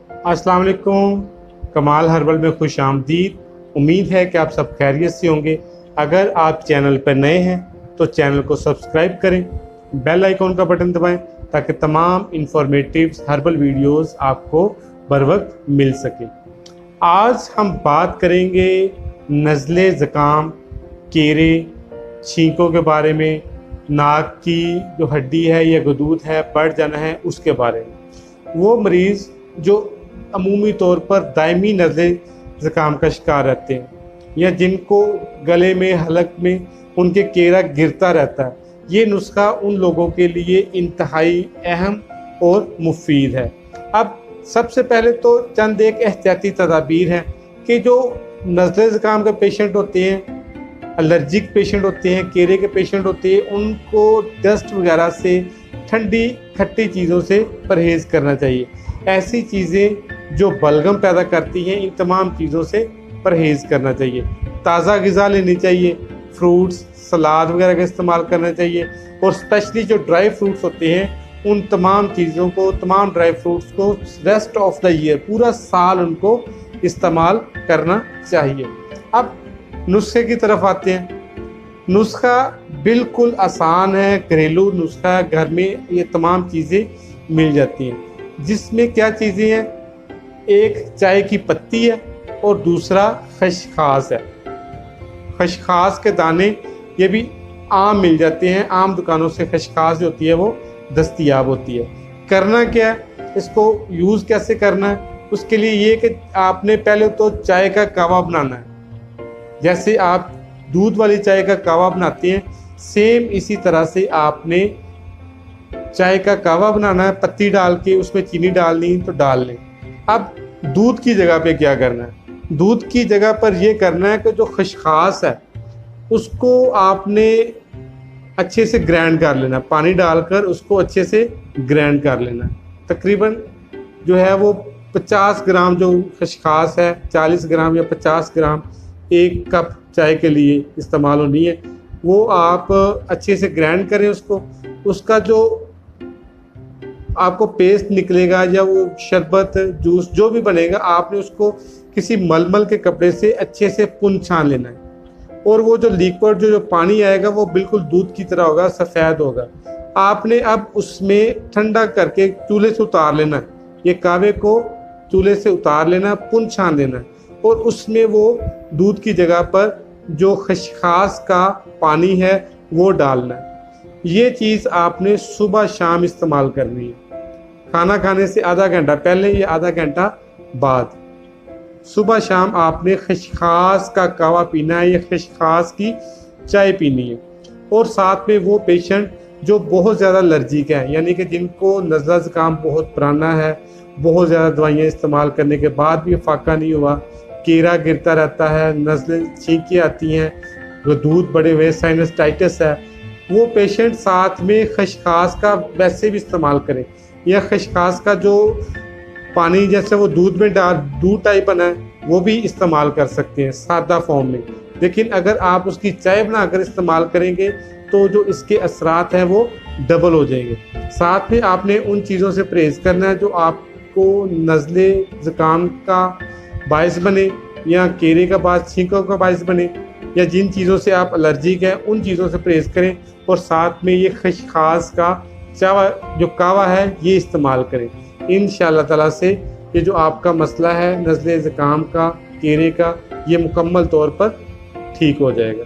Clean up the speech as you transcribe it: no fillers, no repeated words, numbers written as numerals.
अस्सलाम वालेकुम। कमाल हर्बल में खुश आमदीद। उम्मीद है कि आप सब खैरियत से होंगे। अगर आप चैनल पर नए हैं तो चैनल को सब्सक्राइब करें, बेल आइकॉन का बटन दबाएं ताकि तमाम इंफॉर्मेटिव हर्बल वीडियोस आपको बर वक्त मिल सके। आज हम बात करेंगे नज़ले ज़ुकाम, केरे, छींकों के बारे में, नाक की जो हड्डी है या गदूद है बढ़ जाना है उसके बारे में। वो मरीज़ जो अमूमी तौर पर दायमी नज़ले ज़ुकाम का शिकार रहते हैं या जिनको गले में, हलक में उनके केरा गिरता रहता है, ये नुस्खा उन लोगों के लिए इंतहाई अहम और मुफीद है। अब सबसे पहले तो चंद एक एहतियाती तदाबीर हैं कि जो नज़ले ज़ुकाम के पेशेंट होते हैं, एलर्जिक पेशेंट होते हैं, केरे के पेशेंट होते हैं, उनको डस्ट वगैरह से, ठंडी खट्टी चीज़ों से परहेज़ करना चाहिए। ऐसी चीज़ें जो बलगम पैदा करती हैं, इन तमाम चीज़ों से परहेज़ करना चाहिए। ताज़ा ग़िज़ा लेनी चाहिए, फ्रूट्स, सलाद वगैरह का इस्तेमाल करना चाहिए और स्पेशली जो ड्राई फ्रूट्स होते हैं उन तमाम चीज़ों को, तमाम ड्राई फ्रूट्स को रेस्ट ऑफ द ईयर, पूरा साल उनको इस्तेमाल करना चाहिए। अब नुस्खे की तरफ आते हैं। नुस्खा बिल्कुल आसान है, घरेलू नुस्खा है, घर में ये तमाम चीज़ें मिल जाती हैं। जिसमें क्या चीज़ें हैं, एक चाय की पत्ती है और दूसरा खसखास है। खसखास के दाने ये भी आम मिल जाते हैं, आम दुकानों से खसखास जो होती है वो दस्तयाब होती है। करना क्या है, इसको यूज़ कैसे करना है, उसके लिए ये कि आपने पहले तो चाय का कावा बनाना है। जैसे आप दूध वाली चाय का कावा बनाते हैं, सेम इसी तरह से आपने चाय का कावा बनाना है। पत्ती डाल के उसमें चीनी डालनी तो डाल लें। अब दूध की जगह पे क्या करना है, दूध की जगह पर यह करना है कि जो खसखास है उसको आपने अच्छे से ग्राइंड कर लेना, पानी डालकर उसको अच्छे से ग्राइंड कर लेना। तकरीबन जो है वो 50 ग्राम जो खसखास है, 40 ग्राम या 50 ग्राम एक कप चाय के लिए इस्तेमाल होनी है, वो आप अच्छे से ग्राइंड करें उसको। उसका जो आपको पेस्ट निकलेगा या वो शरबत, जूस जो भी बनेगा, आपने उसको किसी मलमल के कपड़े से अच्छे से पुन छान लेना है और वो जो लिक्विड जो पानी आएगा वो बिल्कुल दूध की तरह होगा, सफ़ेद होगा। आपने अब उसमें ठंडा करके चूल्हे से उतार लेना है, ये कावे को चूल्हे से उतार लेना, पुन छान लेना है और उसमें वो दूध की जगह पर जो खसखास का पानी है वो डालना है। ये चीज़ आपने सुबह शाम इस्तेमाल करनी है, खाना खाने से आधा घंटा पहले या आधा घंटा बाद। सुबह शाम आपने खसखास का कावा पीना है या खसखास की चाय पीनी है। और साथ में वो पेशेंट जो बहुत ज़्यादा एलर्जिक है, यानी कि जिनको नज़ला ज़ुकाम बहुत पुराना है, बहुत ज़्यादा दवाइयाँ इस्तेमाल करने के बाद भी फाका नहीं हुआ, केरा गिरता रहता है, नज़लें छींकें आती हैं, गदूद बड़े हुए, साइनसाइटिस है, वो पेशेंट साथ में खसखास का वैसे भी इस्तेमाल करें या खसखास का जो पानी जैसे वो दूध में डाल, दूध टाइप बना है, वो भी इस्तेमाल कर सकते हैं सादा फॉर्म में। लेकिन अगर आप उसकी चाय बनाकर इस्तेमाल करेंगे तो जो इसके असरात हैं वो डबल हो जाएंगे। साथ में आपने उन चीज़ों से परहेज़ करना है जो आपको नज़ले ज़ुकाम का बायस बने या केरे का बायस, छींकों का बायस बने, या जिन चीज़ों से आप एलर्जिक हैं उन चीज़ों से परहेज़ करें और साथ में ये खसखास का चावा जो कावा है ये इस्तेमाल करें। इंशाअल्लाह ताला से ये जो आपका मसला है नज़ले ज़ुकाम का, केरे का, ये मुकम्मल तौर पर ठीक हो जाएगा।